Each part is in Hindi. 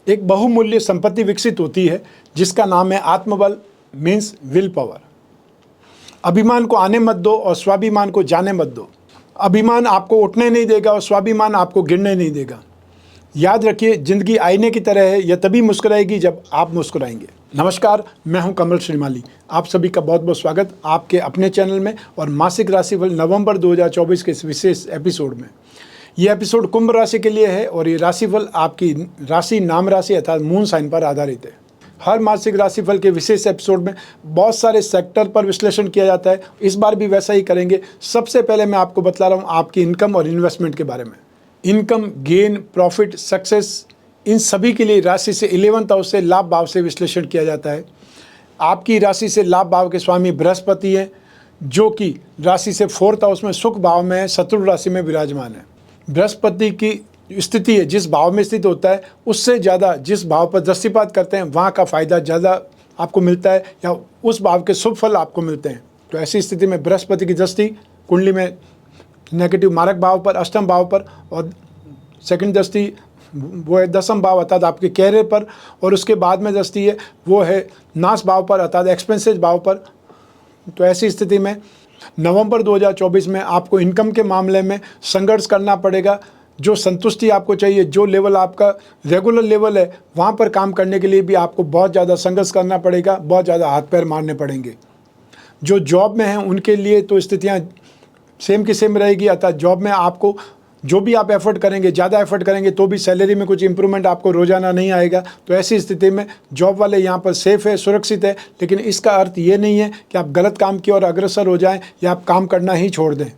एक बहुमूल्य संपत्ति विकसित होती है जिसका नाम है आत्मबल, मीन्स विल पावर। अभिमान को आने मत दो और स्वाभिमान को जाने मत दो। अभिमान आपको उठने नहीं देगा और स्वाभिमान आपको गिरने नहीं देगा। याद रखिए, जिंदगी आईने की तरह है, यह तभी मुस्कुराएगी जब आप मुस्कुराएंगे। नमस्कार, मैं हूं कमल श्रीमाली। आप सभी का बहुत बहुत स्वागत आपके अपने चैनल में और मासिक राशिफल नवंबर 2024 के इस विशेष एपिसोड में। यह एपिसोड कुंभ राशि के लिए है और ये राशिफल आपकी राशि नाम राशि अर्थात मून साइन पर आधारित है। हर मासिक राशिफल के विशेष एपिसोड में बहुत सारे सेक्टर पर विश्लेषण किया जाता है। इस बार भी वैसा ही करेंगे। सबसे पहले मैं आपको बतला रहा हूँ आपकी इनकम और इन्वेस्टमेंट के बारे में। इनकम, गेन, प्रॉफिट, सक्सेस, इन सभी के लिए राशि से 11th हाउस से लाभ भाव से विश्लेषण किया जाता है। आपकी राशि से लाभ भाव के स्वामी बृहस्पति हैं, जो कि राशि से 4th हाउस में सुख भाव में है, शत्रु राशि में विराजमान है। बृहस्पति की स्थिति है जिस भाव में स्थित होता है उससे ज़्यादा जिस भाव पर दृष्टिपात करते हैं वहाँ का फायदा ज़्यादा आपको मिलता है या उस भाव के शुभ फल आपको मिलते हैं। तो ऐसी स्थिति में बृहस्पति की दृष्टि कुंडली में नेगेटिव मारक भाव पर, अष्टम भाव पर, और सेकंड दृष्टि वो है 10th भाव अर्थात आपके कैरियर पर, और उसके बाद में दृष्टि है वो है नाश भाव पर अर्थात एक्सपेंसेस भाव पर। तो ऐसी स्थिति में नवंबर 2024 में आपको इनकम के मामले में संघर्ष करना पड़ेगा। जो संतुष्टि आपको चाहिए, जो लेवल आपका रेगुलर लेवल है, वहाँ पर काम करने के लिए भी आपको बहुत ज़्यादा संघर्ष करना पड़ेगा, बहुत ज़्यादा हाथ पैर मारने पड़ेंगे। जो जॉब में हैं उनके लिए तो स्थितियाँ सेम की सेम रहेगी, अर्थात जॉब में आपको जो भी आप एफर्ट करेंगे, ज़्यादा एफर्ट करेंगे तो भी सैलरी में कुछ इंप्रूवमेंट आपको रोज़ाना नहीं आएगा। तो ऐसी स्थिति में जॉब वाले यहाँ पर सेफ है, सुरक्षित है, लेकिन इसका अर्थ ये नहीं है कि आप गलत काम की ओर अग्रसर हो जाएं या आप काम करना ही छोड़ दें।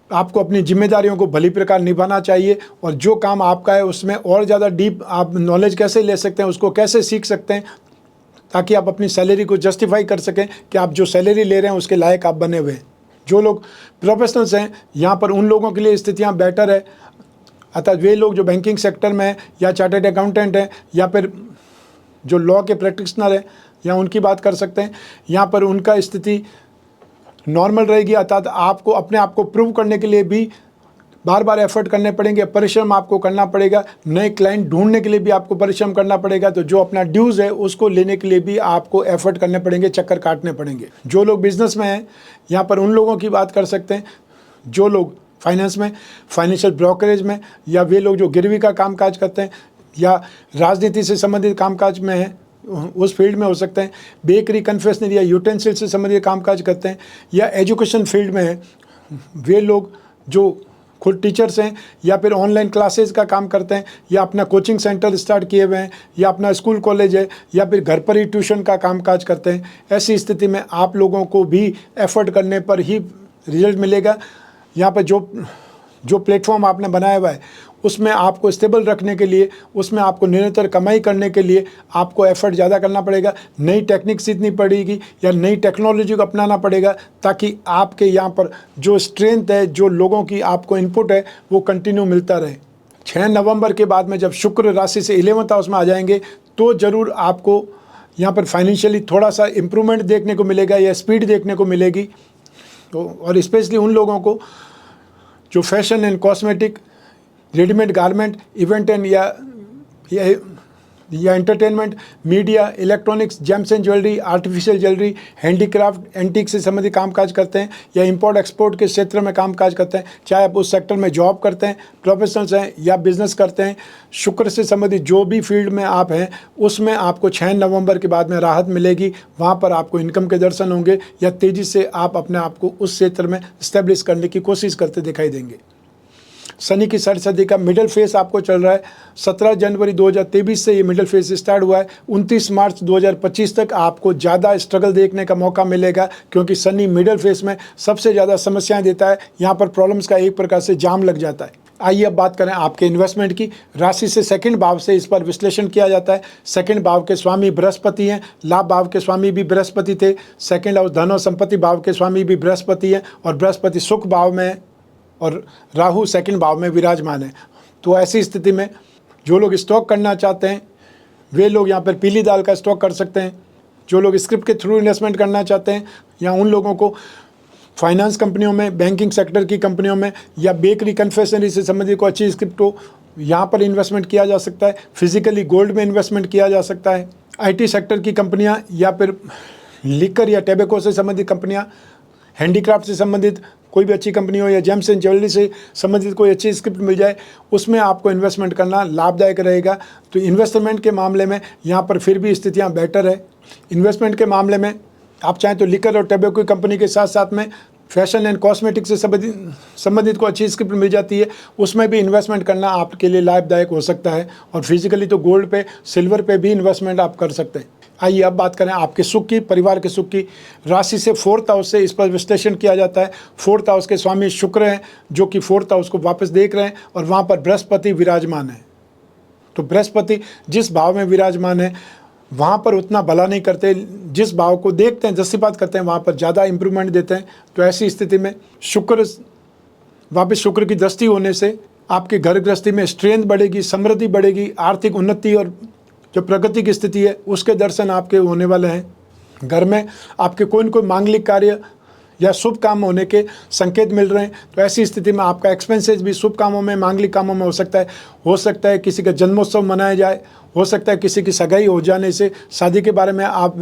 आपको अपनी जिम्मेदारियों को भली प्रकार निभाना चाहिए और जो काम आपका है उसमें और ज़्यादा डीप आप नॉलेज कैसे ले सकते हैं, उसको कैसे सीख सकते हैं, ताकि आप अपनी सैलरी को जस्टिफाई कर सकें कि आप जो सैलरी ले रहे हैं उसके लायक आप बने हुए हैं। जो लोग प्रोफेशनल्स हैं यहाँ पर उन लोगों के लिए स्थितियाँ बेटर है, अर्थात वे लोग जो बैंकिंग सेक्टर में हैं या चार्टर्ड अकाउंटेंट हैं या फिर जो लॉ के प्रैक्टिशनर हैं या उनकी बात कर सकते हैं। यहाँ पर उनका स्थिति नॉर्मल रहेगी, अर्थात आपको अपने आप को प्रूव करने के लिए भी बार बार एफर्ट करने पड़ेंगे, परिश्रम आपको करना पड़ेगा, नए क्लाइंट ढूंढने के लिए भी आपको परिश्रम करना पड़ेगा। तो जो अपना ड्यूज़ है उसको लेने के लिए भी आपको एफर्ट करने पड़ेंगे, चक्कर काटने पड़ेंगे। जो लोग बिजनेस में हैं यहाँ पर उन लोगों की बात कर सकते हैं। जो लोग फाइनेंस में, फाइनेंशियल ब्रोकरेज में, या वे लोग जो गिरवी का कामकाज करते हैं या राजनीति से संबंधित कामकाज में हैं उस फील्ड में हो सकते हैं, बेकरी, कन्फेक्शनरी या यूटेंसिल से संबंधित कामकाज करते हैं, या एजुकेशन फील्ड में हैं वे लोग जो खुद टीचर्स हैं या फिर ऑनलाइन क्लासेस का काम करते हैं या अपना कोचिंग सेंटर स्टार्ट किए हुए हैं या अपना स्कूल कॉलेज है या फिर घर पर ही ट्यूशन का कामकाज करते हैं। ऐसी स्थिति में आप लोगों को भी एफर्ट करने पर ही रिजल्ट मिलेगा। यहाँ पर जो प्लेटफॉर्म आपने बनाया हुआ है उसमें आपको स्टेबल रखने के लिए, उसमें आपको निरंतर कमाई करने के लिए आपको एफर्ट ज़्यादा करना पड़ेगा, नई टेक्निक सीखनी पड़ेगी या नई टेक्नोलॉजी को अपनाना पड़ेगा, ताकि आपके यहाँ पर जो स्ट्रेंथ है, जो लोगों की आपको इनपुट है, वो कंटिन्यू मिलता रहे। 6 नवंबर के बाद में जब शुक्र राशि से 11th हाउस में आ जाएंगे तो ज़रूर आपको यहाँ पर फाइनेंशियली थोड़ा सा इम्प्रूवमेंट देखने को मिलेगा या स्पीड देखने को मिलेगी। तो और स्पेशली उन लोगों को जो fashion and cosmetic, readymade garment, event and या entertainment, media, electronics, gems and jewellery, artificial jewellery, handicraft, antique से संबंधित कामकाज करते हैं या इंपोर्ट एक्सपोर्ट के क्षेत्र में कामकाज करते हैं, चाहे आप उस सेक्टर में जॉब करते हैं, प्रोफेशनल्स हैं या बिजनेस करते हैं, शुक्र से संबंधित जो भी फील्ड में आप हैं उसमें आपको 6 नवंबर के बाद में राहत मिलेगी। वहाँ पर आपको इनकम के दर्शन होंगे या तेज़ी से आप अपने आप को उस क्षेत्र में इस्टेब्लिश करने की कोशिश करते दिखाई देंगे। शनि की सरसदी का मिडिल फेस आपको चल रहा है। 17 जनवरी 2023 से ये मिडिल फेस स्टार्ट हुआ है। 29 मार्च 2025 तक आपको ज़्यादा स्ट्रगल देखने का मौका मिलेगा, क्योंकि शनि मिडिल फेस में सबसे ज़्यादा समस्याएं देता है। यहाँ पर प्रॉब्लम्स का एक प्रकार से जाम लग जाता है। आइए अब बात करें आपके इन्वेस्टमेंट की। राशि से सेकंड भाव से इस पर विश्लेषण किया जाता है। सेकंड भाव के स्वामी बृहस्पति हैं, लाभ भाव के स्वामी भी बृहस्पति थे। सेकंड हाउस धन और संपत्ति भाव के स्वामी भी बृहस्पति हैं और बृहस्पति सुख भाव में है और राहु सेकंड भाव में विराजमान है। तो ऐसी स्थिति में जो लोग स्टॉक करना चाहते हैं वे लोग यहाँ पर पीली दाल का स्टॉक कर सकते हैं। जो लोग स्क्रिप्ट के थ्रू इन्वेस्टमेंट करना चाहते हैं या उन लोगों को फाइनेंस कंपनियों में, बैंकिंग सेक्टर की कंपनियों में या बेकरी, कन्फेक्शनरी से संबंधित कोई अच्छी स्क्रिप्ट हो यहाँ पर इन्वेस्टमेंट किया जा सकता है। फिजिकली गोल्ड में इन्वेस्टमेंट किया जा सकता है। आईटी सेक्टर की कंपनियाँ या फिर लिकर या टेबेको से संबंधित कंपनियाँ, हैंडीक्राफ्ट से संबंधित कोई भी अच्छी कंपनी हो या जेम्स एंड ज्वेलरी से संबंधित कोई अच्छी स्क्रिप्ट मिल जाए, उसमें आपको इन्वेस्टमेंट करना लाभदायक रहेगा। तो इन्वेस्टमेंट के मामले में यहाँ पर फिर भी स्थितियाँ बेटर है। इन्वेस्टमेंट के मामले में आप चाहें तो लिकर और टेबेको कंपनी के साथ साथ में फैशन एंड कॉस्मेटिक से संबंधित को अच्छी स्क्रिप्ट मिल जाती है, उसमें भी इन्वेस्टमेंट करना आपके लिए लाभदायक हो सकता है। और फिजिकली तो गोल्ड पे, सिल्वर पे भी इन्वेस्टमेंट आप कर सकते हैं। आइए अब बात करें आपके सुख की, परिवार के सुख की। राशि से 4th हाउस से इस पर विश्लेषण किया जाता है। 4th हाउस के स्वामी शुक्र हैं, जो कि 4th हाउस को वापस देख रहे हैं, और वहाँ पर बृहस्पति विराजमान है। तो बृहस्पति जिस भाव में विराजमान है वहाँ पर उतना भला नहीं करते, जिस भाव को देखते हैं, दृष्टिपात करते हैं, वहाँ पर ज़्यादा इंप्रूवमेंट देते हैं। तो ऐसी स्थिति में वापस शुक्र की दृष्टि होने से आपके घर गृहस्थी में स्ट्रेंथ बढ़ेगी, समृद्धि बढ़ेगी, आर्थिक उन्नति और जो प्रगति की स्थिति है उसके दर्शन आपके होने वाले हैं। घर में आपके कोई न कोई मांगलिक कार्य या शुभ काम होने के संकेत मिल रहे हैं। तो ऐसी स्थिति में आपका एक्सपेंसेस भी शुभ कामों में, मांगलिक कामों में हो सकता है किसी का जन्मोत्सव मनाया जाए, हो सकता है किसी की सगाई हो जाने से, शादी के बारे में आप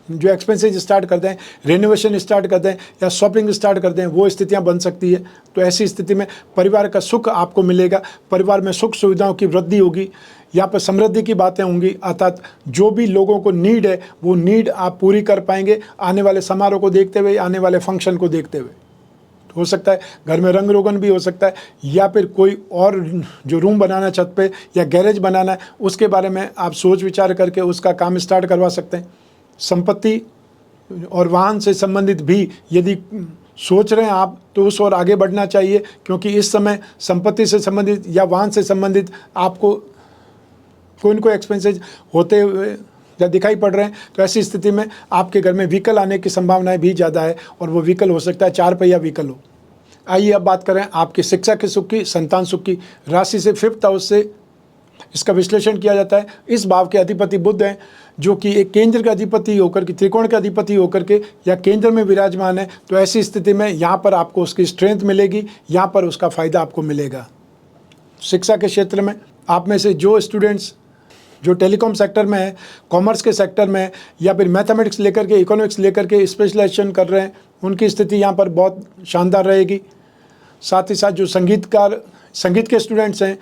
जो एक्सपेंसेस स्टार्ट कर दें, रेनोवेशन स्टार्ट कर दें या शॉपिंग स्टार्ट कर दें, वो स्थितियां बन सकती है। तो ऐसी स्थिति में परिवार का सुख आपको मिलेगा, परिवार में सुख सुविधाओं की वृद्धि होगी, यहाँ पर समृद्धि की बातें होंगी। अर्थात जो भी लोगों को नीड है वो नीड आप पूरी कर पाएंगे आने वाले समारोह को देखते हुए, आने वाले फंक्शन को देखते हुए। हो सकता है घर में रंग रोगन भी हो सकता है, या फिर कोई और जो रूम बनाना छत पे या गैरेज बनाना है, उसके बारे में आप सोच विचार करके उसका काम स्टार्ट करवा सकते हैं। संपत्ति और वाहन से संबंधित भी यदि सोच रहे हैं आप, तो उस ओर आगे बढ़ना चाहिए, क्योंकि इस समय संपत्ति से संबंधित या वाहन से संबंधित आपको कोई न कोई एक्सपेंसेस होते हुए या दिखाई पड़ रहे हैं। तो ऐसी स्थिति में आपके घर में व्हीकल आने की संभावनाएं भी ज़्यादा है, और वो व्हीकल हो सकता है 4 पहिया व्हीकल हो। आइए अब बात करें आपकी शिक्षा के सुख की, संतान सुख की। राशि से 5th हाउस से इसका विश्लेषण किया जाता है। इस भाव के अधिपति बुध हैं, जो कि एक केंद्र का अधिपति होकर के, त्रिकोण का अधिपति होकर के या केंद्र में विराजमान है। तो ऐसी स्थिति में यहाँ पर आपको उसकी स्ट्रेंथ मिलेगी, यहाँ पर उसका फ़ायदा आपको मिलेगा। शिक्षा के क्षेत्र में आप में से जो स्टूडेंट्स जो टेलीकॉम सेक्टर में है, कॉमर्स के सेक्टर में है, या फिर मैथमेटिक्स लेकर के, इकोनॉमिक्स लेकर के स्पेशलाइजेशन कर रहे हैं, उनकी स्थिति यहाँ पर बहुत शानदार रहेगी। साथ ही साथ जो संगीत के स्टूडेंट्स हैं,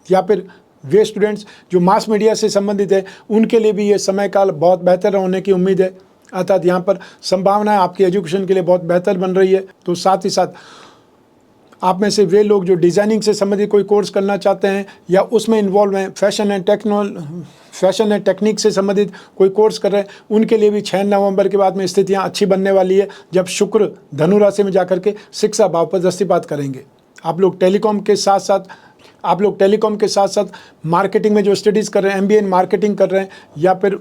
या फिर वे स्टूडेंट्स जो मास मीडिया से संबंधित है, उनके लिए भी ये समय काल बहुत बेहतर होने की उम्मीद है। अर्थात यहाँ पर संभावनाएं आपकी एजुकेशन के लिए बहुत बेहतर बन रही है। तो साथ ही साथ आप में से वे लोग जो डिज़ाइनिंग से संबंधित कोई कोर्स करना चाहते हैं या उसमें इन्वॉल्व हैं, फैशन एंड टेक्निक से संबंधित कोई कोर्स कर रहे हैं, उनके लिए भी 6 नवंबर के बाद में स्थितियां अच्छी बनने वाली है, जब शुक्र धनु राशि में जाकर के शिक्षा भाव पर दृष्टिपात करेंगे। आप लोग टेलीकॉम के साथ साथ मार्केटिंग में जो स्टडीज़ कर रहे हैं, MBA इन मार्केटिंग कर रहे हैं, या फिर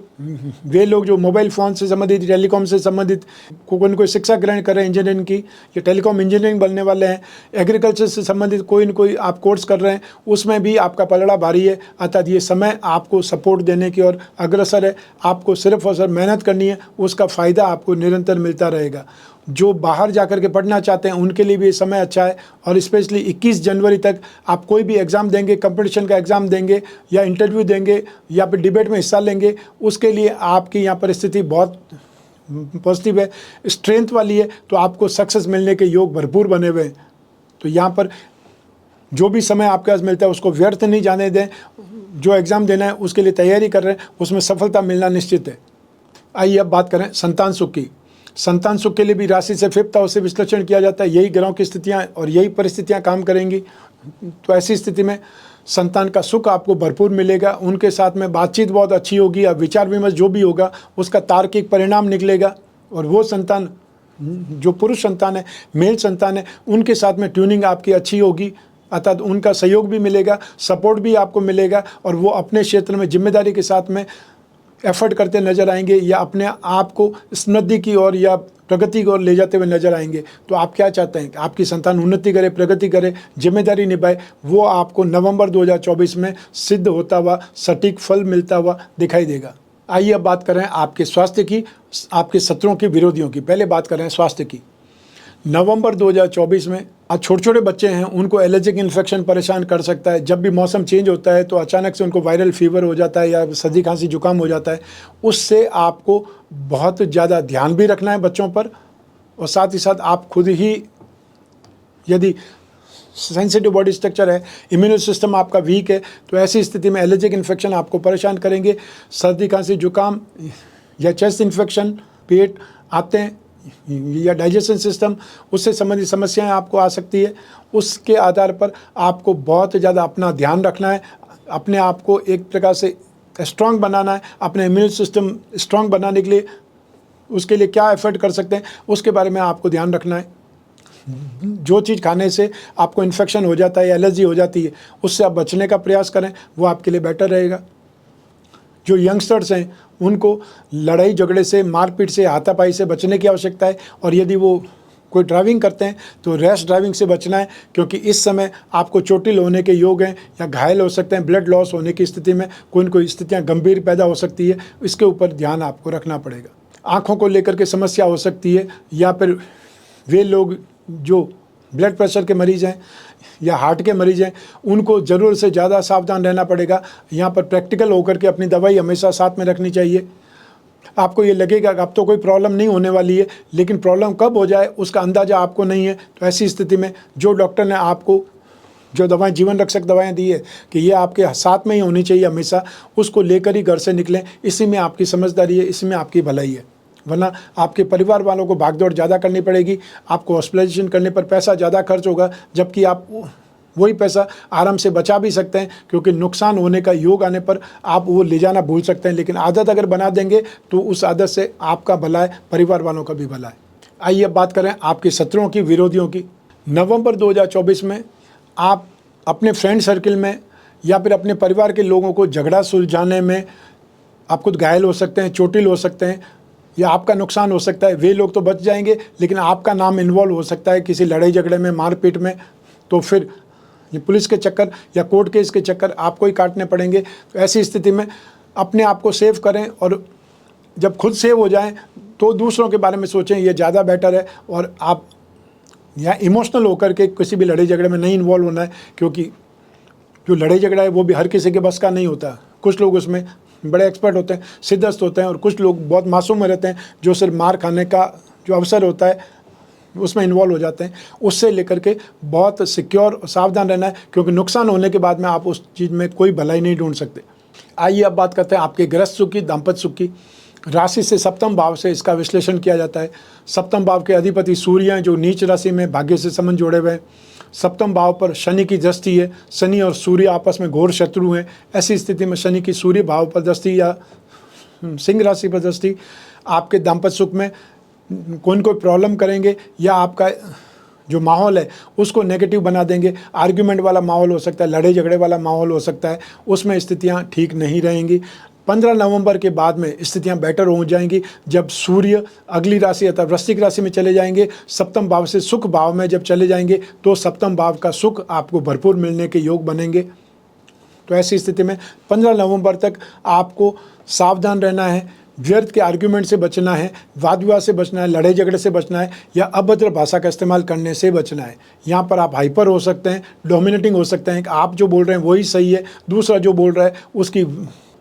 वे लोग जो मोबाइल फ़ोन से संबंधित, टेलीकॉम से संबंधित कोई शिक्षा ग्रहण कर रहे हैं इंजीनियरिंग की, या टेलीकॉम इंजीनियरिंग बनने वाले हैं, एग्रीकल्चर से संबंधित कोई न कोई आप कोर्स कर रहे हैं, उसमें भी आपका पलड़ा भारी है। अर्थात ये समय आपको सपोर्ट देने की ओर अग्रसर है। आपको सिर्फ और सिर्फ मेहनत करनी है, उसका फ़ायदा आपको निरंतर मिलता रहेगा। जो बाहर जाकर के पढ़ना चाहते हैं उनके लिए भी ये समय अच्छा है। और स्पेशली 21 जनवरी तक आप कोई भी एग्ज़ाम देंगे, कंपटीशन का एग्ज़ाम देंगे या इंटरव्यू देंगे या फिर डिबेट में हिस्सा लेंगे, उसके लिए आपकी यहाँ परिस्थिति बहुत पॉजिटिव है, स्ट्रेंथ वाली है। तो आपको सक्सेस मिलने के योग भरपूर बने हुए हैं। तो यहाँ पर जो भी समय आपके पास मिलता है उसको व्यर्थ नहीं जाने दें। जो एग्ज़ाम देना है उसके लिए तैयारी कर रहे हैं, उसमें सफलता मिलना निश्चित है। आइए अब बात करें संतान सुख की। संतान सुख के लिए भी राशि से 5th हाउस से विश्लेषण किया जाता है। यही ग्रहों की स्थितियाँ और यही परिस्थितियाँ काम करेंगी। तो ऐसी स्थिति में संतान का सुख आपको भरपूर मिलेगा, उनके साथ में बातचीत बहुत अच्छी होगी, अब विचार विमर्श जो भी होगा उसका तार्किक परिणाम निकलेगा। और वो संतान जो पुरुष संतान है, मेल संतान है, उनके साथ में ट्यूनिंग आपकी अच्छी होगी। अर्थात उनका सहयोग भी मिलेगा, सपोर्ट भी आपको मिलेगा, और वो अपने क्षेत्र में जिम्मेदारी के साथ में एफर्ट करते नजर आएंगे, या अपने आप को समृद्धि की ओर या प्रगति की ओर ले जाते हुए नजर आएंगे। तो आप क्या चाहते हैं कि आपकी संतान उन्नति करे, प्रगति करे, जिम्मेदारी निभाए, वो आपको नवंबर 2024 में सिद्ध होता हुआ, सटीक फल मिलता हुआ दिखाई देगा। आइए अब बात करें आपके स्वास्थ्य की, आपके शत्रुओं की, विरोधियों की। पहले बात करें स्वास्थ्य की। नवंबर 2024 में आज छोटे छोटे बच्चे हैं, उनको एलर्जिक इन्फेक्शन परेशान कर सकता है। जब भी मौसम चेंज होता है तो अचानक से उनको वायरल फीवर हो जाता है या सर्दी खांसी जुकाम हो जाता है। उससे आपको बहुत ज़्यादा ध्यान भी रखना है बच्चों पर, और साथ ही साथ आप खुद ही, यदि सेंसिटिव बॉडी स्ट्रक्चर है, इम्यून सिस्टम आपका वीक है, तो ऐसी स्थिति में एलर्जिक इन्फेक्शन आपको परेशान करेंगे। सर्दी खांसी जुकाम या चेस्ट इन्फेक्शन, पेट आते हैं या डाइजेशन सिस्टम, उससे संबंधित समस्याएं आपको आ सकती है। उसके आधार पर आपको बहुत ज़्यादा अपना ध्यान रखना है, अपने आप को एक प्रकार से स्ट्रांग बनाना है। अपने इम्यून सिस्टम स्ट्रांग बनाने के लिए उसके लिए क्या एफर्ट कर सकते हैं, उसके बारे में आपको ध्यान रखना है। जो चीज़ खाने से आपको इन्फेक्शन हो जाता है या एलर्जी हो जाती है, उससे आप बचने का प्रयास करें, वो आपके लिए बेटर रहेगा। जो यंगस्टर्स हैं उनको लड़ाई झगड़े से, मारपीट से, हाथापाई से बचने की आवश्यकता है। और यदि वो कोई ड्राइविंग करते हैं तो रैश ड्राइविंग से बचना है, क्योंकि इस समय आपको चोटिल होने के योग हैं या घायल हो सकते हैं। ब्लड लॉस होने की स्थिति में कोई न कोई स्थितियाँ गंभीर पैदा हो सकती है, इसके ऊपर ध्यान आपको रखना पड़ेगा। आँखों को लेकर के समस्या हो सकती है, या फिर वे लोग जो ब्लड प्रेशर के मरीज़ हैं या हार्ट के मरीज़ हैं, उनको ज़रूर से ज़्यादा सावधान रहना पड़ेगा। यहाँ पर प्रैक्टिकल होकर के अपनी दवाई हमेशा साथ में रखनी चाहिए। आपको ये लगेगा कि अब तो कोई प्रॉब्लम नहीं होने वाली है, लेकिन प्रॉब्लम कब हो जाए उसका अंदाज़ा आपको नहीं है। तो ऐसी स्थिति में जो डॉक्टर ने आपको जो दवाएं, जीवन रक्षक दवाएं दी है कि ये आपके साथ में ही होनी चाहिए हमेशा, उसको लेकर ही घर से निकलें। इसी में आपकी समझदारी है, इसी में आपकी भलाई है। वरना आपके परिवार वालों को भागदौड़ ज़्यादा करनी पड़ेगी, आपको हॉस्पिटलाइजेशन करने पर पैसा ज़्यादा खर्च होगा, जबकि आप वही पैसा आराम से बचा भी सकते हैं, क्योंकि नुकसान होने का योग आने पर आप वो ले जाना भूल सकते हैं। लेकिन आदत अगर बना देंगे तो उस आदत से आपका भला है, परिवार वालों का भी भला है। आइए अब बात करें आपके शत्रुओं की, विरोधियों की। नवंबर 2024 में आप अपने फ्रेंड सर्किल में या फिर अपने परिवार के लोगों को झगड़ा सुलझाने में आप खुद घायल हो सकते हैं, चोटिल हो सकते हैं, या आपका नुकसान हो सकता है। वे लोग तो बच जाएंगे, लेकिन आपका नाम इन्वॉल्व हो सकता है किसी लड़ाई झगड़े में, मारपीट में। तो फिर ये पुलिस के चक्कर या कोर्ट केस के चक्कर आपको ही काटने पड़ेंगे। तो ऐसी स्थिति में अपने आप को सेव करें, और जब खुद सेव हो जाएं तो दूसरों के बारे में सोचें, ये ज़्यादा बेटर है। और आप यहाँ इमोशनल होकर के किसी भी लड़ाई झगड़े में नहीं इन्वॉल्व होना है, क्योंकि जो लड़ाई झगड़ा है वो भी हर किसी के बस का नहीं होता। कुछ लोग उसमें बड़े एक्सपर्ट होते हैं, सिद्धस्त होते हैं, और कुछ लोग बहुत मासूम रहते हैं जो सिर्फ मार खाने का जो अवसर होता है उसमें इन्वॉल्व हो जाते हैं। उससे लेकर के बहुत सिक्योर और सावधान रहना है, क्योंकि नुकसान होने के बाद में आप उस चीज़ में कोई भलाई नहीं ढूंढ सकते। आइए अब बात करते हैं आपके गृहस्थ सुख की, दाम्पत्य सुख की। राशि से सप्तम भाव से इसका विश्लेषण किया जाता है। सप्तम भाव के अधिपति सूर्य हैं, जो नीच राशि में भाग्य से संबंध जोड़े हुए हैं। सप्तम भाव पर शनि की दृष्टि है, शनि और सूर्य आपस में घोर शत्रु हैं। ऐसी स्थिति में शनि की सूर्य भाव पर दृष्टि या सिंह राशि पर दृष्टि आपके दाम्पत्य सुख में कोई प्रॉब्लम करेंगे, या आपका जो माहौल है उसको नेगेटिव बना देंगे। आर्ग्यूमेंट वाला माहौल हो सकता है, लड़ाई झगड़े वाला माहौल हो सकता है, उसमें स्थितियां ठीक नहीं रहेंगी। 15 नवंबर के बाद में स्थितियां बेटर हो जाएंगी, जब सूर्य अगली राशि अर्थात वृश्चिक राशि में चले जाएंगे। सप्तम भाव से सुख भाव में जब चले जाएंगे तो सप्तम भाव का सुख आपको भरपूर मिलने के योग बनेंगे। तो ऐसी स्थिति में 15 नवंबर तक आपको सावधान रहना है, व्यर्थ के आर्ग्यूमेंट से बचना है, वाद विवाद से बचना है, लड़ाई झगड़े से बचना है, या अभद्र भाषा का इस्तेमाल करने से बचना है। यहाँ पर आप हाइपर हो सकते हैं, डोमिनेटिंग हो सकते हैं कि आप जो बोल रहे हैं वही सही है, दूसरा जो बोल रहा है उसकी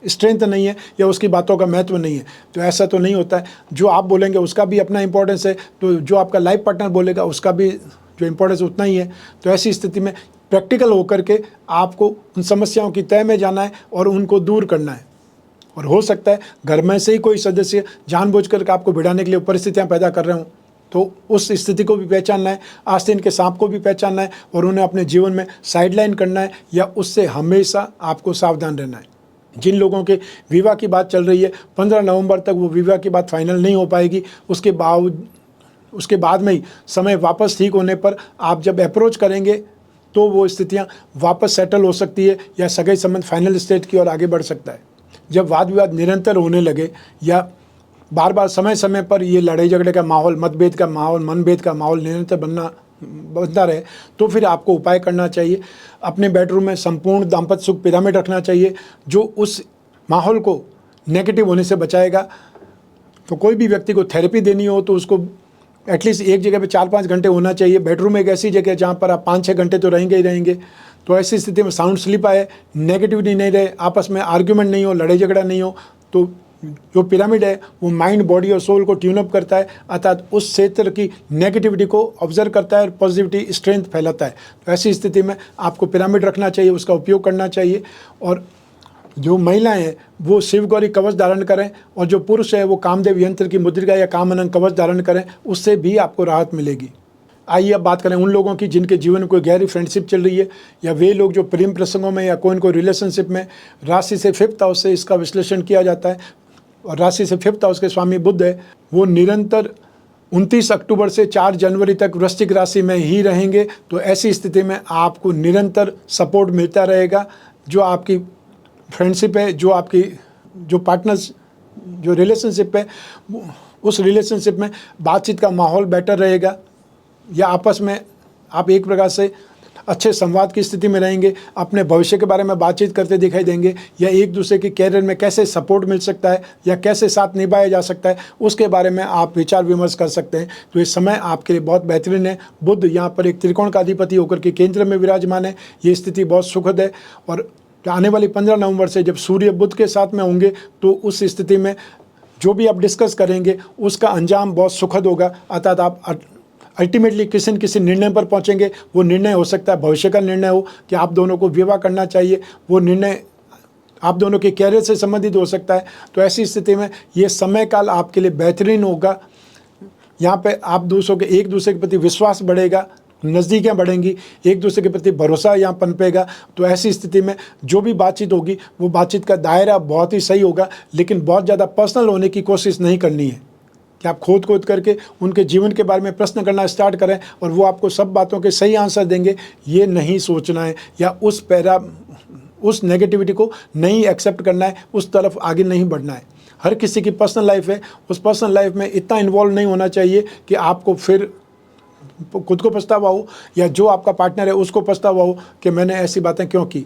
स्ट्रेंथ नहीं है या उसकी बातों का महत्व नहीं है। तो ऐसा तो नहीं होता है। जो आप बोलेंगे उसका भी अपना इंपॉर्टेंस है, तो जो आपका लाइफ पार्टनर बोलेगा उसका भी जो इंपॉर्टेंस उतना ही है। तो ऐसी स्थिति में प्रैक्टिकल होकर के आपको उन समस्याओं की तह में जाना है और उनको दूर करना है। और हो सकता है घर में से ही कोई सदस्य जानबूझकर आपको भिड़ाने के लिए परिस्थितियाँ पैदा कर रहे हों, तो उस स्थिति को भी पहचानना है, आस्तीन के सांप को भी पहचानना है, और उन्हें अपने जीवन में साइडलाइन करना है, या उससे हमेशा आपको सावधान रहना है। जिन लोगों के विवाह की बात चल रही है, 15 नवंबर तक वो विवाह की बात फाइनल नहीं हो पाएगी। उसके बाद में ही समय वापस ठीक होने पर आप जब अप्रोच करेंगे तो वो स्थितियाँ वापस सेटल हो सकती है, या सगाई संबंध फाइनल स्टेज की ओर आगे बढ़ सकता है। जब वाद विवाद निरंतर होने लगे, या बार बार समय समय पर ये लड़ाई झगड़े का माहौल, मतभेद का माहौल, मनभेद का माहौल निरंतर बनता रहे, तो फिर आपको उपाय करना चाहिए। अपने बेडरूम में संपूर्ण दाम्पत्य सुख पिरामिड रखना चाहिए, जो उस माहौल को नेगेटिव होने से बचाएगा। तो कोई भी व्यक्ति को थेरेपी देनी हो तो उसको एटलीस्ट एक जगह पे 4-5 घंटे होना चाहिए। बेडरूम एक ऐसी जगह है जहाँ पर आप 5-6 घंटे तो रहेंगे ही रहेंगे। तो ऐसी स्थिति में साउंड स्लीप आए, नेगेटिविटी नहीं रहे, आपस में आर्ग्यूमेंट नहीं हो, लड़ाई झगड़ा नहीं हो, तो जो पिरामिड है वो माइंड, बॉडी और सोल को ट्यून अप करता है, अर्थात उस क्षेत्र की नेगेटिविटी को ऑब्जर्व करता है और पॉजिटिविटी स्ट्रेंथ फैलाता है। तो ऐसी स्थिति में आपको पिरामिड रखना चाहिए, उसका उपयोग करना चाहिए। और जो महिलाएं हैं वो शिव गौरी कवच धारण करें, और जो पुरुष है वो कामदेव यंत्र की मुद्रिका या कामनंग कवच धारण करें, उससे भी आपको राहत मिलेगी। आइए अब बात करें उन लोगों की जिनके जीवन में कोई गहरी फ्रेंडशिप चल रही है, या वे लोग जो प्रेम प्रसंगों में या कोई रिलेशनशिप में। राशि से 5th हाउस से इसका विश्लेषण किया जाता है, और राशि से 5th हाउस के स्वामी बुध है, वो निरंतर 29 अक्टूबर से 4 जनवरी तक वृश्चिक राशि में ही रहेंगे। तो ऐसी स्थिति में आपको निरंतर सपोर्ट मिलता रहेगा। जो आपकी फ्रेंडशिप है, जो आपकी जो पार्टनर्स जो रिलेशनशिप है, उस रिलेशनशिप में बातचीत का माहौल बेटर रहेगा, या आपस में आप एक प्रकार से अच्छे संवाद की स्थिति में रहेंगे, अपने भविष्य के बारे में बातचीत करते दिखाई देंगे, या एक दूसरे के कैरियर में कैसे सपोर्ट मिल सकता है या कैसे साथ निभाया जा सकता है उसके बारे में आप विचार विमर्श कर सकते हैं। तो इस समय आपके लिए बहुत बेहतरीन है। बुध यहाँ पर एक त्रिकोण का अधिपति होकर के केंद्र में विराजमान है, ये स्थिति बहुत सुखद है। और आने वाली 15 नवंबर से जब सूर्य बुध के साथ में होंगे तो उस स्थिति में जो भी आप डिस्कस करेंगे उसका अंजाम बहुत सुखद होगा, अर्थात आप अल्टीमेटली किसी न किसी निर्णय पर पहुंचेंगे। वो निर्णय हो सकता है भविष्य का निर्णय हो कि आप दोनों को विवाह करना चाहिए, वो निर्णय आप दोनों के कैरियर से संबंधित हो सकता है। तो ऐसी स्थिति में ये समय काल आपके लिए बेहतरीन होगा। यहाँ पे आप एक दूसरे के प्रति विश्वास बढ़ेगा, नज़दीकियाँ बढ़ेंगी, एक दूसरे के प्रति भरोसा यहाँ पनपेगा। तो ऐसी स्थिति में जो भी बातचीत होगी वो बातचीत का दायरा बहुत ही सही होगा, लेकिन बहुत ज़्यादा पर्सनल होने की कोशिश नहीं करनी है कि आप खोद करके उनके जीवन के बारे में प्रश्न करना स्टार्ट करें और वो आपको सब बातों के सही आंसर देंगे, ये नहीं सोचना है, या उस नेगेटिविटी को नहीं एक्सेप्ट करना है, उस तरफ आगे नहीं बढ़ना है। हर किसी की पर्सनल लाइफ है, उस पर्सनल लाइफ में इतना इन्वॉल्व नहीं होना चाहिए कि आपको फिर खुद को पछतावा हो या जो आपका पार्टनर है उसको पछतावा हो कि मैंने ऐसी बातें क्यों की।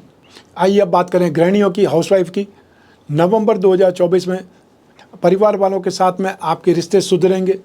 आइए अब बात करें गृहिणियों की, हाउसवाइफ की। नवंबर 2024 में परिवार वालों के साथ में आपके रिश्ते सुधरेंगे,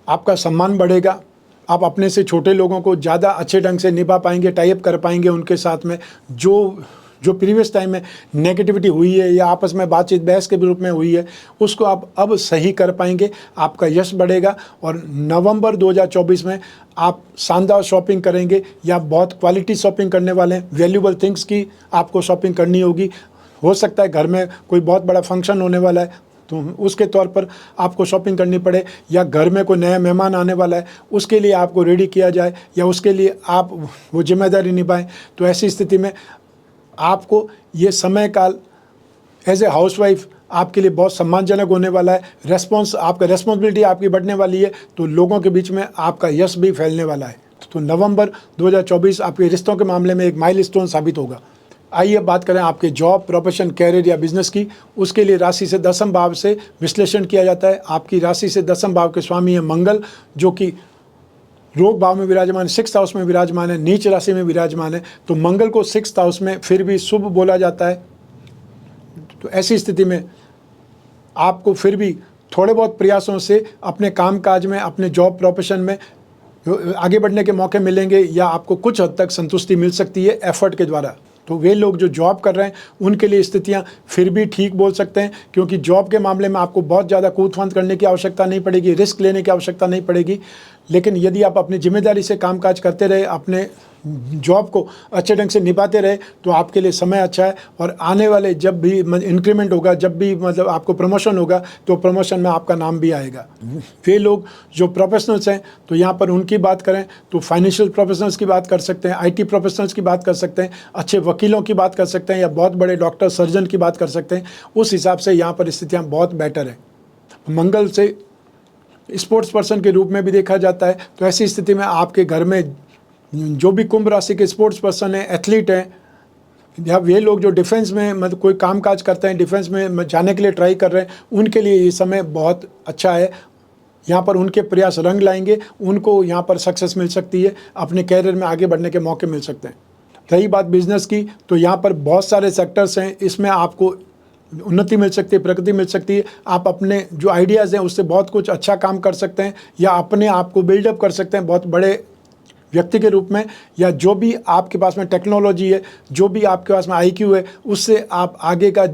आपका सम्मान बढ़ेगा, आप अपने से छोटे लोगों को ज़्यादा अच्छे ढंग से निभा पाएंगे, टाई अप कर पाएंगे उनके साथ में। जो प्रीवियस टाइम में नेगेटिविटी हुई है या आपस में बातचीत बहस के रूप में हुई है उसको आप अब सही कर पाएंगे, आपका यश बढ़ेगा। और नवंबर 2024 में आप शानदार शॉपिंग करेंगे या बहुत क्वालिटी शॉपिंग करने वाले हैं, वैल्यूबल थिंग्स की आपको शॉपिंग करनी होगी। हो सकता है घर में कोई बहुत बड़ा फंक्शन होने वाला है तो उसके तौर पर आपको शॉपिंग करनी पड़े, या घर में कोई नया मेहमान आने वाला है उसके लिए आपको रेडी किया जाए या उसके लिए आप वो जिम्मेदारी निभाएं। तो ऐसी स्थिति में आपको ये समय काल एज ए हाउसवाइफ आपके लिए बहुत सम्मानजनक होने वाला है। आपका रेस्पॉन्सिबिलिटी आपकी बढ़ने वाली है, तो लोगों के बीच में आपका यश भी फैलने वाला है। तो नवंबर 2024 आपके रिश्तों के मामले में एक माइलस्टोन साबित होगा। आइए बात करें आपके जॉब, प्रोफेशन, कैरियर या बिजनेस की। उसके लिए राशि से 10वें भाव से विश्लेषण किया जाता है। आपकी राशि से 10वें भाव के स्वामी है मंगल, जो कि रोग भाव में विराजमान है, 6th हाउस में विराजमान है, नीच राशि में विराजमान है। तो मंगल को 6th हाउस में फिर भी शुभ बोला जाता है। तो ऐसी स्थिति में आपको फिर भी थोड़े बहुत प्रयासों से अपने कामकाज में, अपने जॉब प्रोफेशन में आगे बढ़ने के मौके मिलेंगे, या आपको कुछ हद तक संतुष्टि मिल सकती है एफर्ट के द्वारा। तो वे लोग जो जॉब कर रहे हैं उनके लिए स्थितियां फिर भी ठीक बोल सकते हैं, क्योंकि जॉब के मामले में आपको बहुत ज़्यादा कूद-फांद करने की आवश्यकता नहीं पड़ेगी, रिस्क लेने की आवश्यकता नहीं पड़ेगी। लेकिन यदि आप अपनी जिम्मेदारी से कामकाज करते रहे, अपने जॉब को अच्छे ढंग से निभाते रहे, तो आपके लिए समय अच्छा है। और आने वाले जब भी इंक्रीमेंट होगा, जब भी मतलब आपको प्रमोशन होगा, तो प्रमोशन में आपका नाम भी आएगा। वे लोग जो प्रोफेशनल्स हैं, तो यहाँ पर उनकी बात करें तो फाइनेंशियल प्रोफेशनल्स की बात कर सकते हैं, IT प्रोफेशनल्स की बात कर सकते हैं, अच्छे वकीलों की बात कर सकते हैं, या बहुत बड़े डॉक्टर, सर्जन की बात कर सकते हैं। उस हिसाब से यहाँ पर स्थितियाँ बहुत बेटर है। मंगल से स्पोर्ट्स पर्सन के रूप में भी देखा जाता है। तो ऐसी स्थिति में आपके घर में जो भी कुंभ राशि के स्पोर्ट्स पर्सन हैं, एथलीट हैं, या वे लोग जो डिफेंस में मतलब कोई कामकाज करते हैं, डिफेंस में जाने के लिए ट्राई कर रहे हैं, उनके लिए ये समय बहुत अच्छा है। यहाँ पर उनके प्रयास रंग लाएंगे, उनको यहाँ पर सक्सेस मिल सकती है, अपने कैरियर में आगे बढ़ने के मौके मिल सकते हैं। रही बात बिजनेस की, तो यहाँ पर बहुत सारे सेक्टर्स हैं, इसमें आपको उन्नति मिल सकती है, प्रगति मिल सकती है। आप अपने जो आइडियाज़ हैं उससे बहुत कुछ अच्छा काम कर सकते हैं, या अपने आप को बिल्डअप कर सकते हैं बहुत बड़े व्यक्ति के रूप में, या जो भी आपके पास में टेक्नोलॉजी है, जो भी आपके पास में IQ है, उससे आप आगे का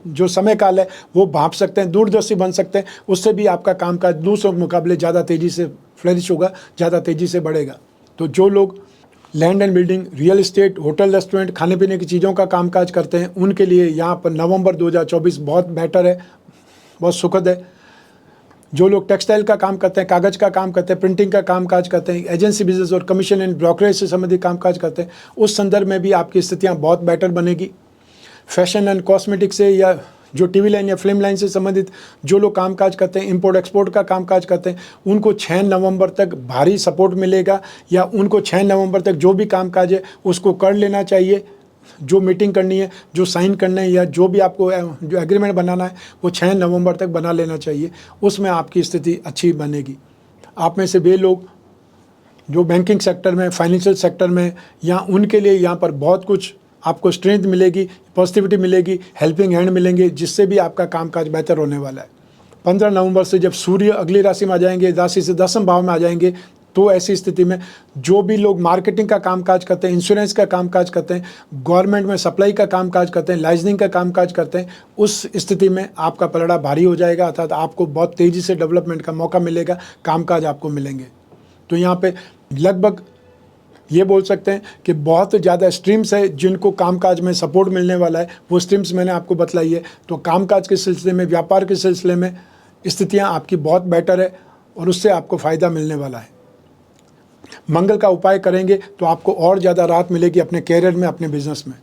जो समय काल है वो भांप सकते हैं, दूरदर्शी बन सकते हैं। उससे भी आपका कामकाज दूसरों के मुकाबले ज़्यादा तेज़ी से फ्लरिश होगा, ज़्यादा तेज़ी से बढ़ेगा। तो जो लोग land and building, real estate, hotel, restaurant, खाने पीने की चीज़ों का कामकाज करते हैं, उनके लिए यहाँ पर नवंबर 2024 बहुत बेटर है, बहुत सुखद है। जो लोग टेक्सटाइल का काम करते हैं, कागज़ का काम करते हैं, प्रिंटिंग का कामकाज करते हैं, एजेंसी बिजनेस और कमीशन एंड ब्रोकरेज से संबंधित कामकाज करते हैं, उस संदर्भ में भी आपकी स्थितियाँ बहुत बेटर बनेगी। फैशन एंड कॉस्मेटिक से या जो टीवी लाइन या फिल्म लाइन से संबंधित जो लोग कामकाज करते हैं, इंपोर्ट एक्सपोर्ट का कामकाज करते हैं, उनको 6 नवंबर तक भारी सपोर्ट मिलेगा, या उनको 6 नवंबर तक जो भी कामकाज है उसको कर लेना चाहिए। जो मीटिंग करनी है, जो साइन करना है, या जो भी आपको जो एग्रीमेंट बनाना है वो 6 नवंबर तक बना लेना चाहिए। उसमें आपकी स्थिति अच्छी बनेगी। आप में से वे लोग जो बैंकिंग सेक्टर में, फाइनेंशियल सेक्टर में, या उनके लिए यहाँ पर बहुत कुछ आपको स्ट्रेंथ मिलेगी, पॉजिटिविटी मिलेगी, हेल्पिंग हैंड मिलेंगे, जिससे भी आपका कामकाज बेहतर होने वाला है। 15 नवंबर से जब सूर्य अगली राशि में आ जाएंगे, राशि से 10वें भाव में आ जाएंगे, तो ऐसी स्थिति में जो भी लोग मार्केटिंग का कामकाज करते हैं, इंश्योरेंस का कामकाज करते हैं, गवर्नमेंट में सप्लाई का कामकाज करते हैं, लाइसेंसिंग का कामकाज करते हैं, उस स्थिति में आपका पलड़ा भारी हो जाएगा, अर्थात आपको बहुत तेज़ी से डेवलपमेंट का मौका मिलेगा, कामकाज आपको मिलेंगे। तो यहाँ पे लगभग ये बोल सकते हैं कि बहुत ज़्यादा स्ट्रीम्स है जिनको कामकाज में सपोर्ट मिलने वाला है। वो स्ट्रीम्स मैंने आपको बतलाई है। तो कामकाज के सिलसिले में, व्यापार के सिलसिले में स्थितियाँ आपकी बहुत बेटर है और उससे आपको फ़ायदा मिलने वाला है। मंगल का उपाय करेंगे तो आपको और ज़्यादा राहत मिलेगी अपने कैरियर में, अपने बिजनेस में।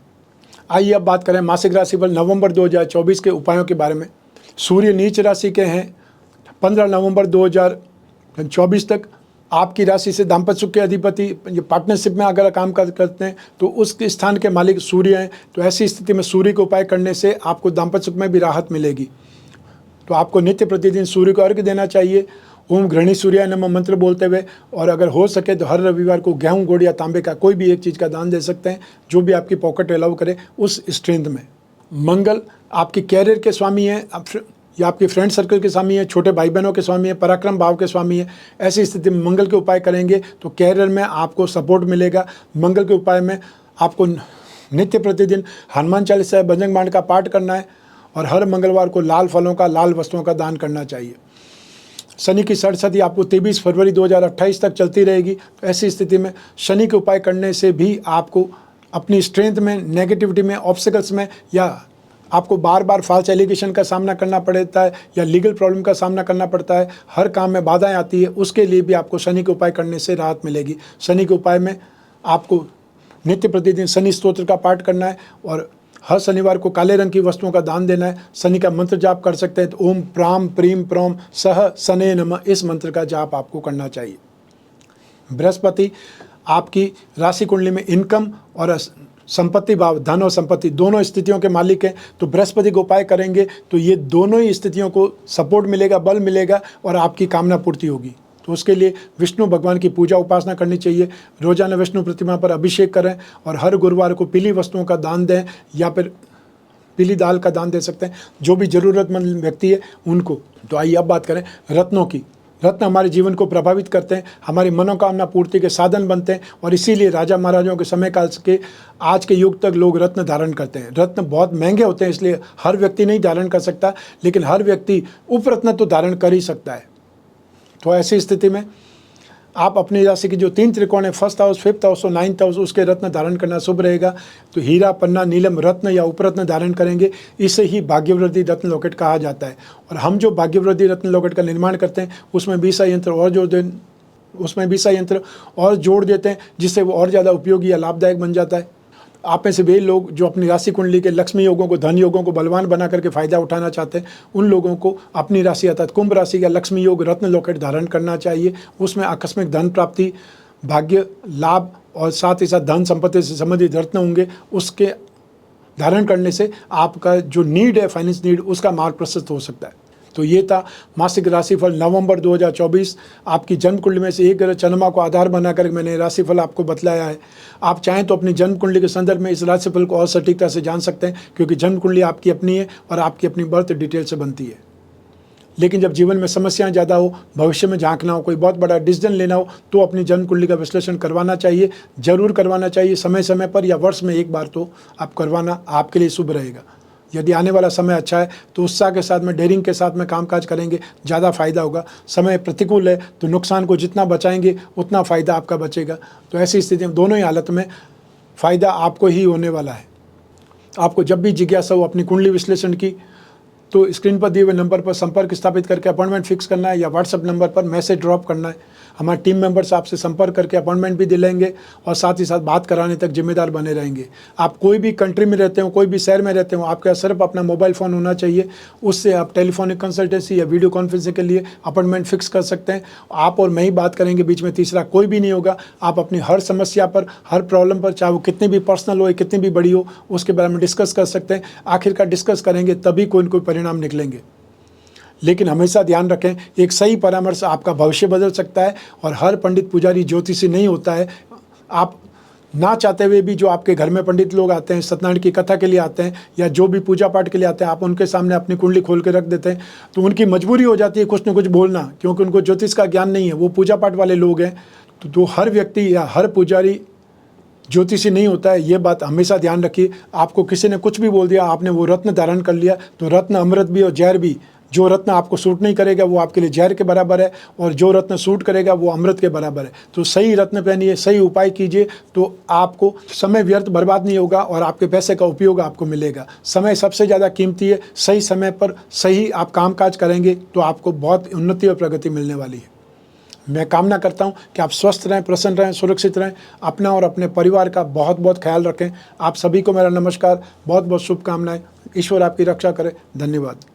आइए अब बात करें मासिक राशिफल नवंबर 2024 के उपायों के बारे में। सूर्य नीच राशि के हैं 15 नवंबर 2024 तक। आपकी राशि से दाम्पत्य सुख के अधिपति, पार्टनरशिप में अगर काम करते हैं तो उस स्थान के मालिक सूर्य हैं। तो ऐसी स्थिति में सूर्य को उपाय करने से आपको दाम्पत्य सुख में भी राहत मिलेगी। तो आपको नित्य प्रतिदिन सूर्य को अर्घ्य देना चाहिए, ओम घृणी सूर्याय नमः मंत्र बोलते हुए, और अगर हो सके तो हर रविवार को गेहूं, गुड़ या तांबे का कोई भी एक चीज़ का दान दे सकते हैं, जो भी आपकी पॉकेट अलाउ करे उस स्ट्रेंथ में। मंगल आपके कैरियर के स्वामी हैं, या आपके फ्रेंड सर्कल के स्वामी है, छोटे भाई बहनों के स्वामी है, पराक्रम भाव के स्वामी है। ऐसी स्थिति में मंगल के उपाय करेंगे तो कैरियर में आपको सपोर्ट मिलेगा। मंगल के उपाय में आपको नित्य प्रतिदिन हनुमान चालीसा, बजरंग बाण का पाठ करना है, और हर मंगलवार को लाल फलों का, लाल वस्तुओं का दान करना चाहिए। शनि की सरस्वती आपको 23 फरवरी 2028 तक चलती रहेगी। तो ऐसी स्थिति में शनि के उपाय करने से भी आपको अपनी स्ट्रेंथ में, नेगेटिविटी में, ऑब्स्टिकल्स में, या आपको बार बार फॉल्स एलिगेशन का सामना करना पड़ता है या लीगल प्रॉब्लम का सामना करना पड़ता है, हर काम में बाधाएं आती है, उसके लिए भी आपको शनि के उपाय करने से राहत मिलेगी। शनि के उपाय में आपको नित्य प्रतिदिन शनि स्तोत्र का पाठ करना है, और हर शनिवार को काले रंग की वस्तुओं का दान देना है। शनि का मंत्र जाप कर सकते हैं, तो ओम प्राम प्रीम प्रोम सह शने नमः, इस मंत्र का जाप आपको करना चाहिए। बृहस्पति आपकी राशि कुंडली में इनकम और संपत्ति भाव, धन और संपत्ति दोनों स्थितियों के मालिक हैं। तो बृहस्पति को उपाय करेंगे तो ये दोनों ही स्थितियों को सपोर्ट मिलेगा, बल मिलेगा, और आपकी कामना पूर्ति होगी। तो उसके लिए विष्णु भगवान की पूजा उपासना करनी चाहिए। रोजाना विष्णु प्रतिमा पर अभिषेक करें, और हर गुरुवार को पीली वस्तुओं का दान दें, या फिर पीली दाल का दान दे सकते हैं, जो भी ज़रूरतमंद व्यक्ति है उनको। तो आइए अब बात करें रत्नों की। रत्न हमारे जीवन को प्रभावित करते हैं, हमारी मनोकामना पूर्ति के साधन बनते हैं, और इसीलिए राजा महाराजाओं के समय काल के आज के युग तक लोग रत्न धारण करते हैं। रत्न बहुत महंगे होते हैं, इसलिए हर व्यक्ति नहीं धारण कर सकता, लेकिन हर व्यक्ति उपरत्न तो धारण कर ही सकता है। तो ऐसी स्थिति में आप अपनी राशि की जो 3 त्रिकोण है, फर्स्ट हाउस, फिफ्थ हाउस और 9th हाउस, उसके रत्न धारण करना शुभ रहेगा। तो हीरा, पन्ना, नीलम रत्न या उपरत्न धारण करेंगे, इसे ही भाग्यवृद्धि रत्न लॉकेट कहा जाता है। और हम जो भाग्यवृद्धि रत्न लॉकेट का निर्माण करते हैं उसमें 20 यंत्र और जोड़ देते हैं, जिससे वो और ज़्यादा उपयोगी या लाभदायक बन जाता है। आप में से वे लोग जो अपनी राशि कुंडली के लक्ष्मी योगों को, धन योगों को बलवान बना करके फ़ायदा उठाना चाहते हैं, उन लोगों को अपनी राशि अर्थात कुंभ राशि का लक्ष्मी योग रत्न लॉकेट धारण करना चाहिए। उसमें आकस्मिक धन प्राप्ति, भाग्य लाभ और साथ ही साथ धन संपत्ति से संबंधित रत्न होंगे। उसके धारण करने से आपका जो नीड है, फाइनेंस नीड, उसका मार्ग प्रशस्त हो सकता है। तो ये था मासिक राशिफल नवंबर 2024। आपकी जन्म कुंडली में से एक ग्रह चंद्रमा को आधार बनाकर मैंने राशिफल आपको बतलाया है। आप चाहें तो अपनी जन्म कुंडली के संदर्भ में इस राशिफल को और सटीकता से जान सकते हैं, क्योंकि जन्म कुंडली आपकी अपनी है और आपकी अपनी बर्थ डिटेल से बनती है। लेकिन जब जीवन में समस्याएं ज़्यादा हो, भविष्य में झांकना हो, कोई बहुत बड़ा डिसीजन लेना हो, तो अपनी जन्म कुंडली का विश्लेषण करवाना चाहिए, जरूर करवाना चाहिए। समय समय पर या वर्ष में एक बार तो आप करवाना आपके लिए शुभ रहेगा। यदि आने वाला समय अच्छा है तो उत्साह के साथ में, डेयरिंग के साथ में कामकाज करेंगे, ज़्यादा फायदा होगा। समय प्रतिकूल है तो नुकसान को जितना बचाएंगे उतना फ़ायदा आपका बचेगा। तो ऐसी स्थिति में दोनों ही हालत में फ़ायदा आपको ही होने वाला है। आपको जब भी जिज्ञासा हो अपनी कुंडली विश्लेषण की, तो स्क्रीन पर दिए हुए नंबर पर संपर्क स्थापित करके अपॉइंटमेंट फिक्स करना है, या व्हाट्सएप नंबर पर मैसेज ड्रॉप करना है। हमारे टीम मेंबर्स आपसे संपर्क करके अपॉइंटमेंट भी दिलाएंगे और साथ ही साथ बात कराने तक जिम्मेदार बने रहेंगे। आप कोई भी कंट्री में रहते हो, कोई भी शहर में रहते हो, आपके पास सिर्फ अपना मोबाइल फ़ोन होना चाहिए। उससे आप टेलीफोनिक कंसल्टेंसी या वीडियो कॉन्फ्रेंसिंग के लिए अपॉइंटमेंट फिक्स कर सकते हैं। आप और मैं ही बात करेंगे, बीच में तीसरा कोई भी नहीं होगा। आप अपनी हर समस्या पर, हर प्रॉब्लम पर, चाहे वो कितनी भी पर्सनल हो, कितनी भी बड़ी हो, उसके बारे में डिस्कस कर सकते हैं। आखिरकार डिस्कस करेंगे तभी कोई न कोई परिणाम निकलेंगे। लेकिन हमेशा ध्यान रखें, एक सही परामर्श आपका भविष्य बदल सकता है, और हर पंडित पुजारी ज्योतिषी नहीं होता है। आप ना चाहते हुए भी जो आपके घर में पंडित लोग आते हैं, सत्यनारायण की कथा के लिए आते हैं या जो भी पूजा पाठ के लिए आते हैं, आप उनके सामने अपनी कुंडली खोल के रख देते हैं, तो उनकी मजबूरी हो जाती है कुछ न कुछ बोलना, क्योंकि उनको ज्योतिष का ज्ञान नहीं है। वो पूजा पाठ वाले लोग हैं। तो हर व्यक्ति या हर पुजारी ज्योतिषी नहीं होता है, ये बात हमेशा ध्यान रखिए। आपको किसी ने कुछ भी बोल दिया, आपने वो रत्न धारण कर लिया, तो रत्न अमृत भी और जहर भी। जो रत्न आपको सूट नहीं करेगा वो आपके लिए जहर के बराबर है, और जो रत्न सूट करेगा वो अमृत के बराबर है। तो सही रत्न पहनिए, सही उपाय कीजिए, तो आपको समय व्यर्थ बर्बाद नहीं होगा और आपके पैसे का उपयोग आपको मिलेगा। समय सबसे ज़्यादा कीमती है। सही समय पर सही आप कामकाज करेंगे तो आपको बहुत उन्नति और प्रगति मिलने वाली है। मैं कामना करता हूं कि आप स्वस्थ रहें, प्रसन्न रहें, सुरक्षित रहें, अपना और अपने परिवार का बहुत बहुत ख्याल रखें। आप सभी को मेरा नमस्कार, बहुत बहुत शुभकामनाएं। ईश्वर आपकी रक्षा करे। धन्यवाद।